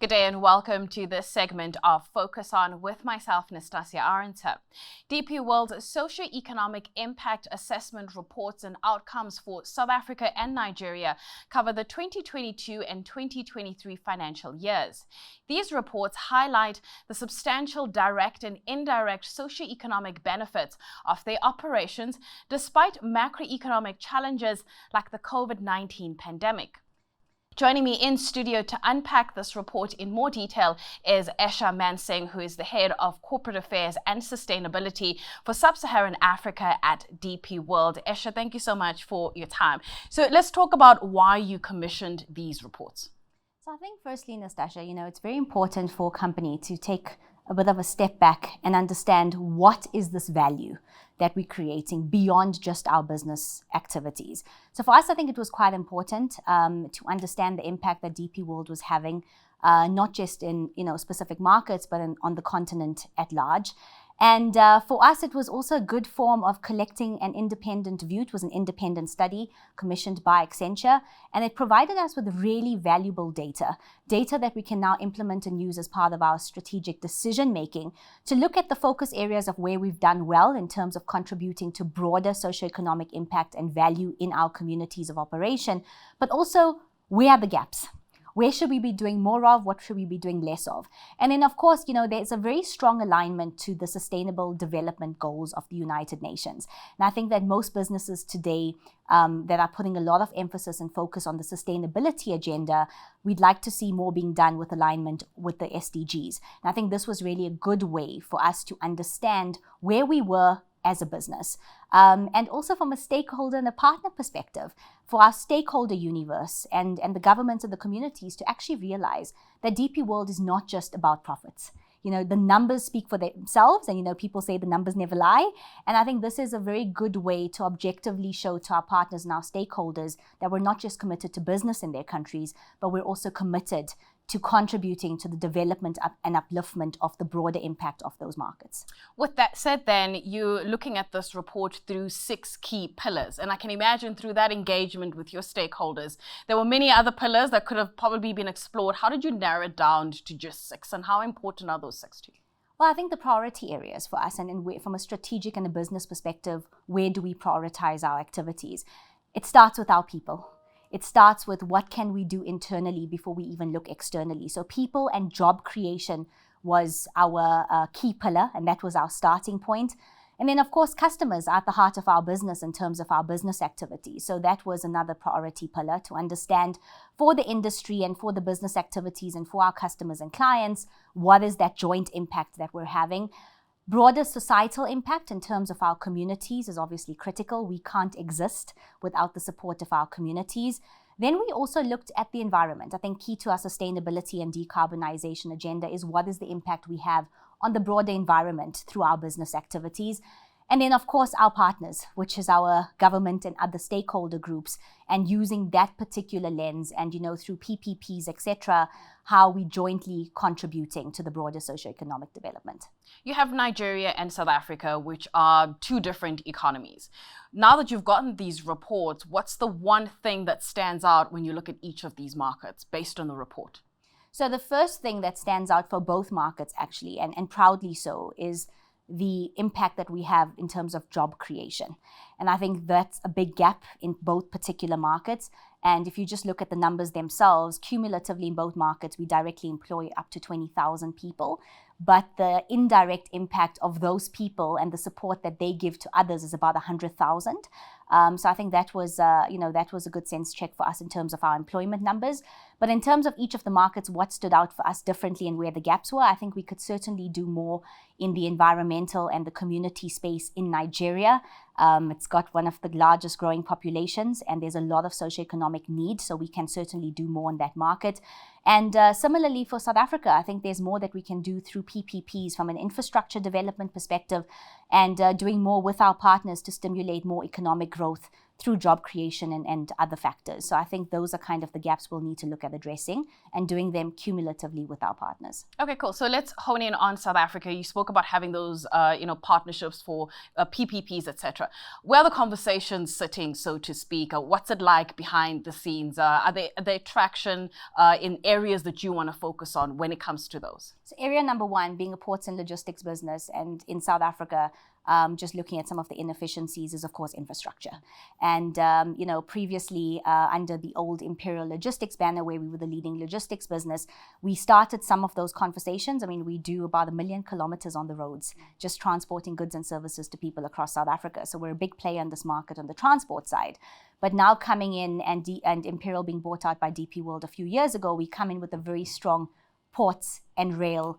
Good day and welcome to this segment of Focus On with myself, Nastasia Arendse. DP World's Socio-Economic Impact Assessment reports and outcomes for South Africa and Nigeria cover the 2022 and 2023 financial years. These reports highlight the substantial direct and indirect socio-economic benefits of their operations despite macroeconomic challenges like the COVID-19 pandemic. Joining me in studio to unpack this report in more detail is Esha Mansingh, who is the head of corporate affairs and sustainability for Sub-Saharan Africa at DP World. Esha, thank you so much for your time. So let's talk about why you commissioned these reports. So I think firstly, Nastasia, it's very important for a company to take a bit of a step back and understand what is this value that we're creating beyond just our business activities. So for us, I think it was quite important to understand the impact that DP World was having, not just in specific markets, but on the continent at large. And for us, it was also a good form of collecting an independent view. It was an independent study commissioned by Accenture, and it provided us with really valuable data that we can now implement and use as part of our strategic decision-making to look at the focus areas of where we've done well in terms of contributing to broader socioeconomic impact and value in our communities of operation, but also where are the gaps? Where should we be doing more of? What should we be doing less of? And then, of course, there's a very strong alignment to the Sustainable Development Goals of the United Nations. And I think that most businesses today that are putting a lot of emphasis and focus on the sustainability agenda, we'd like to see more being done with alignment with the SDGs. And I think this was really a good way for us to understand where we were as a business. And also from a stakeholder and a partner perspective, for our stakeholder universe and the governments and the communities to actually realize that DP World is not just about profits. The numbers speak for themselves, and people say the numbers never lie. And I think this is a very good way to objectively show to our partners and our stakeholders that we're not just committed to business in their countries, but we're also committed to contributing to the development and upliftment of the broader impact of those markets. With that said, then, you're looking at this report through 6 key pillars. And I can imagine through that engagement with your stakeholders, there were many other pillars that could have probably been explored. How did you narrow it down to just 6? And how important are those 6 to you? Well, I think the priority areas for us, and from a strategic and a business perspective, where do we prioritize our activities? It starts with our people. It starts with what can we do internally before we even look externally. So people and job creation was our key pillar, and that was our starting point. And then, of course, customers are at the heart of our business in terms of our business activities. So that was another priority pillar to understand for the industry and for the business activities and for our customers and clients, what is that joint impact that we're having. Broader societal impact in terms of our communities is obviously critical. We can't exist without the support of our communities. Then we also looked at the environment. I think key to our sustainability and decarbonization agenda is what is the impact we have on the broader environment through our business activities. And then, of course, our partners, which is our government and other stakeholder groups, and using that particular lens and, through PPPs, etc., how we jointly contributing to the broader socioeconomic development. You have Nigeria and South Africa, which are 2 different economies. Now that you've gotten these reports, what's the one thing that stands out when you look at each of these markets based on the report? So the first thing that stands out for both markets, actually, and proudly so, is the impact that we have in terms of job creation. And I think that's a big gap in both particular markets. And if you just look at the numbers themselves, cumulatively in both markets, we directly employ up to 20,000 people. But the indirect impact of those people and the support that they give to others is about 100,000. So I think that was a good sense check for us in terms of our employment numbers. But in terms of each of the markets, what stood out for us differently and where the gaps were, I think we could certainly do more in the environmental and the community space in Nigeria. It's got one of the largest growing populations, and there's a lot of socioeconomic need, so we can certainly do more in that market. And similarly for South Africa, I think there's more that we can do through PPPs from an infrastructure development perspective, and doing more with our partners to stimulate more economic growth through job creation and other factors. So I think those are kind of the gaps we'll need to look at addressing and doing them cumulatively with our partners. Okay, cool. So let's hone in on South Africa. You spoke about having those, partnerships for PPPs, etc. Where are the conversations sitting, so to speak? What's it like behind the scenes? Are there traction in areas that you want to focus on when it comes to those? So area number one, being a ports and logistics business, and in South Africa, just looking at some of the inefficiencies is, of course, infrastructure. And, previously under the old Imperial logistics banner, where we were the leading logistics business, we started some of those conversations. I mean, we do about 1 million kilometers on the roads, just transporting goods and services to people across South Africa. So we're a big player in this market on the transport side. But now coming in and Imperial being bought out by DP World a few years ago, we come in with a very strong ports and rail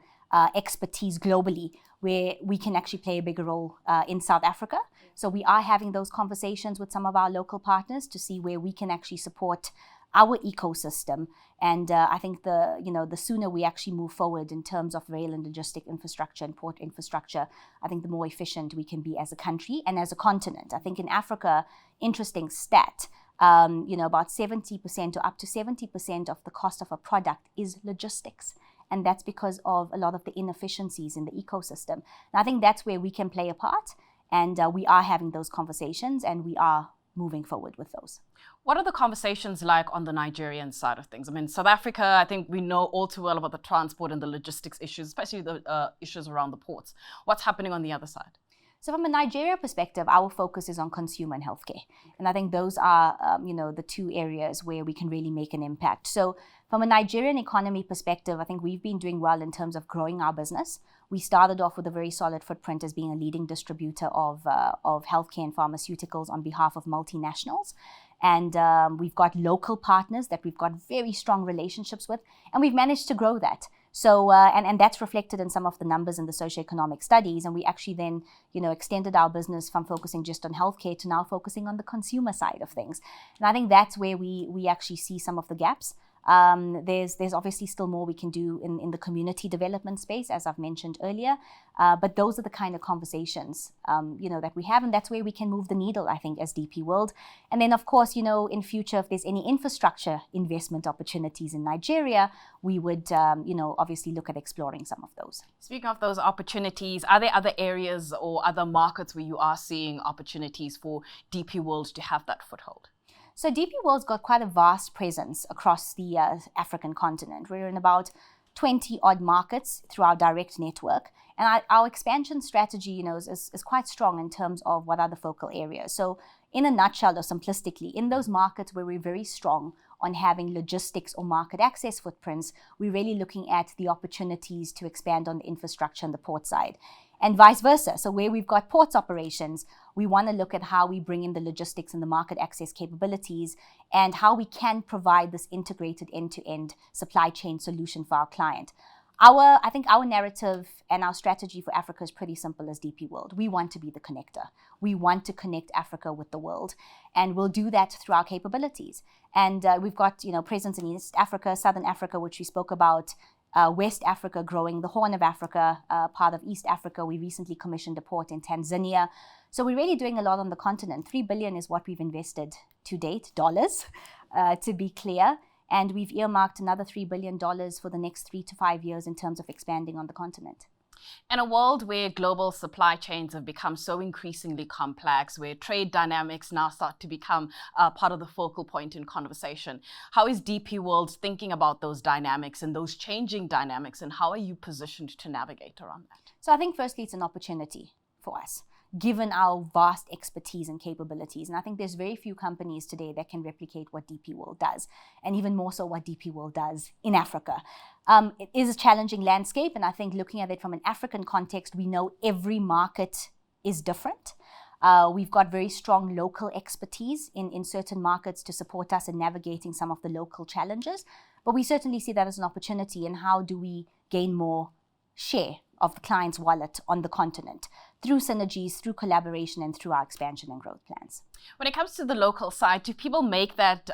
expertise globally, where we can actually play a bigger role in South Africa. So we are having those conversations with some of our local partners to see where we can actually support our ecosystem. And I think the sooner we actually move forward in terms of rail and logistic infrastructure and port infrastructure, I think the more efficient we can be as a country and as a continent. I think in Africa, interesting stat, about 70% or up to 70% of the cost of a product is logistics. And that's because of a lot of the inefficiencies in the ecosystem. And I think that's where we can play a part. And we are having those conversations, and we are moving forward with those. What are the conversations like on the Nigerian side of things? I mean, South Africa, I think we know all too well about the transport and the logistics issues, especially the issues around the ports. What's happening on the other side? So from a Nigeria perspective, our focus is on consumer and healthcare. And I think those are, the two areas where we can really make an impact. So from a Nigerian economy perspective, I think we've been doing well in terms of growing our business. We started off with a very solid footprint as being a leading distributor of healthcare and pharmaceuticals on behalf of multinationals. And we've got local partners that we've got very strong relationships with, and we've managed to grow that. So, and that's reflected in some of the numbers in the socio-economic studies. And we actually then, extended our business from focusing just on healthcare to now focusing on the consumer side of things. And I think that's where we actually see some of the gaps. There's obviously still more we can do in the community development space, as I've mentioned earlier. But those are the kind of conversations, that we have. And that's where we can move the needle, I think, as DP World. And then, of course, in future, if there's any infrastructure investment opportunities in Nigeria, we would, obviously look at exploring some of those. Speaking of those opportunities, are there other areas or other markets where you are seeing opportunities for DP World to have that foothold? So DP World's got quite a vast presence across the African continent. We're in about 20 odd markets through our direct network. And our expansion strategy, is quite strong in terms of what are the focal areas. So in a nutshell, or simplistically, in those markets where we're very strong on having logistics or market access footprints, we're really looking at the opportunities to expand on the infrastructure on the port side. And vice versa. So where we've got ports operations, we want to look at how we bring in the logistics and the market access capabilities and how we can provide this integrated end-to-end supply chain solution for our client. I think our narrative and our strategy for Africa is pretty simple as DP World. We want to be the connector. We want to connect Africa with the world. And we'll do that through our capabilities. And we've got, presence in East Africa, Southern Africa, which we spoke about, West Africa growing, the Horn of Africa, part of East Africa. We recently commissioned a port in Tanzania. So we're really doing a lot on the continent. $3 billion is what we've invested to date, dollars, to be clear. And we've earmarked another $3 billion for the next 3 to 5 years in terms of expanding on the continent. In a world where global supply chains have become so increasingly complex, where trade dynamics now start to become part of the focal point in conversation, how is DP World thinking about those dynamics and those changing dynamics, and how are you positioned to navigate around that? So I think firstly, it's an opportunity for us, given our vast expertise and capabilities. And I think there's very few companies today that can replicate what DP World does, and even more so what DP World does in Africa. It is a challenging landscape, and I think looking at it from an African context, we know every market is different. We've got very strong local expertise in certain markets to support us in navigating some of the local challenges. But we certainly see that as an opportunity, and how do we gain more share of the client's wallet on the continent through synergies, through collaboration, and through our expansion and growth plans. When it comes to the local side, do people make that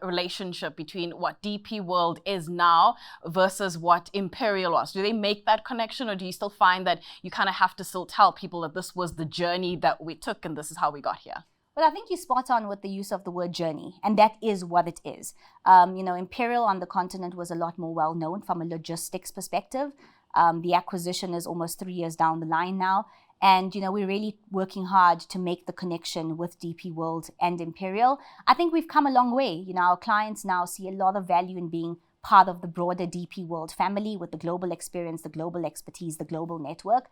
relationship between what DP World is now versus what Imperial was? Do they make that connection, or do you still find that you kind of have to still tell people that this was the journey that we took and this is how we got here? Well, I think you're spot on with the use of the word journey, and that is what it is. Imperial on the continent was a lot more well known from a logistics perspective. The acquisition is almost 3 years down the line now. And, we're really working hard to make the connection with DP World and Imperial. I think we've come a long way. Our clients now see a lot of value in being part of the broader DP World family with the global experience, the global expertise, the global network.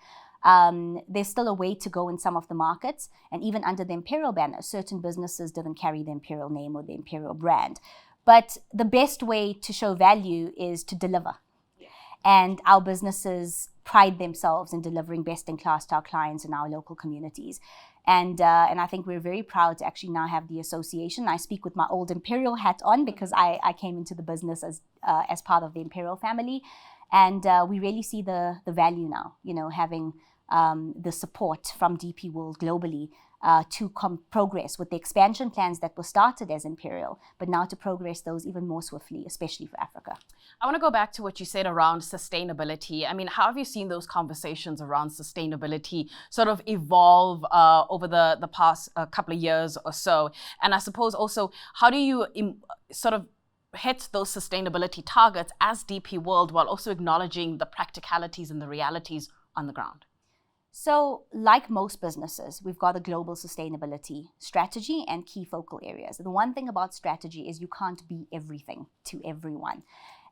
There's still a way to go in some of the markets. And even under the Imperial banner, certain businesses didn't carry the Imperial name or the Imperial brand. But the best way to show value is to deliver. And our businesses pride themselves in delivering best in class to our clients in our local communities. And I think we're very proud to actually now have the association. I speak with my old Imperial hat on because I came into the business as part of the Imperial family. And we really see the value now, having the support from DP World globally to progress with the expansion plans that were started as Imperial, but now to progress those even more swiftly, especially for Africa. I want to go back to what you said around sustainability. I mean, how have you seen those conversations around sustainability sort of evolve over the past couple of years or so? And I suppose also, how do you sort of hit those sustainability targets as DP World while also acknowledging the practicalities and the realities on the ground? So, like most businesses, we've got a global sustainability strategy and key focal areas. The one thing about strategy is you can't be everything to everyone.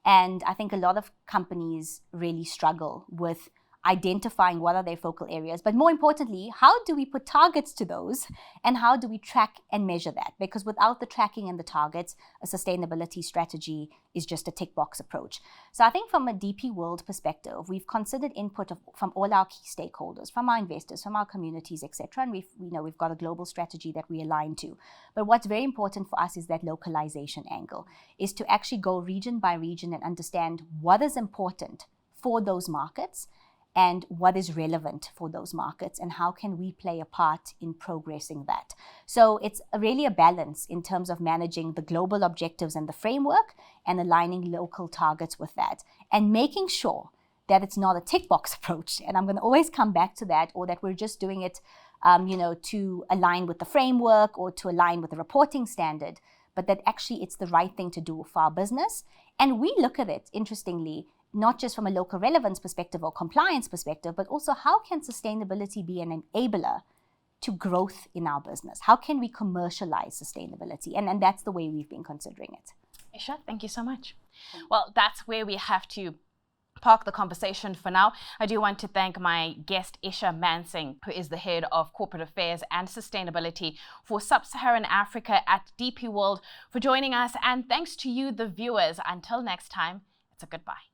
And I think a lot of companies really struggle with identifying what are their focal areas, but more importantly, how do we put targets to those and how do we track and measure that? Because without the tracking and the targets, a sustainability strategy is just a tick box approach. So I think from a DP World perspective, we've considered input from all our key stakeholders, from our investors, from our communities, etc. And we've got a global strategy that we align to. But what's very important for us is that localization angle, is to actually go region by region and understand what is important for those markets and what is relevant for those markets and how can we play a part in progressing that. So it's really a balance in terms of managing the global objectives and the framework and aligning local targets with that and making sure that it's not a tick box approach. And I'm going to always come back to that, or that we're just doing it, to align with the framework or to align with the reporting standard, but that actually it's the right thing to do for our business. And we look at it, interestingly, not just from a local relevance perspective or compliance perspective, but also how can sustainability be an enabler to growth in our business? How can we commercialize sustainability? And that's the way we've been considering it. Isha, thank you so much. Well, that's where we have to park the conversation for now. I do want to thank my guest, Isha Mansingh, who is the head of corporate affairs and sustainability for Sub-Saharan Africa at DP World, for joining us. And thanks to you, the viewers. Until next time, it's a goodbye.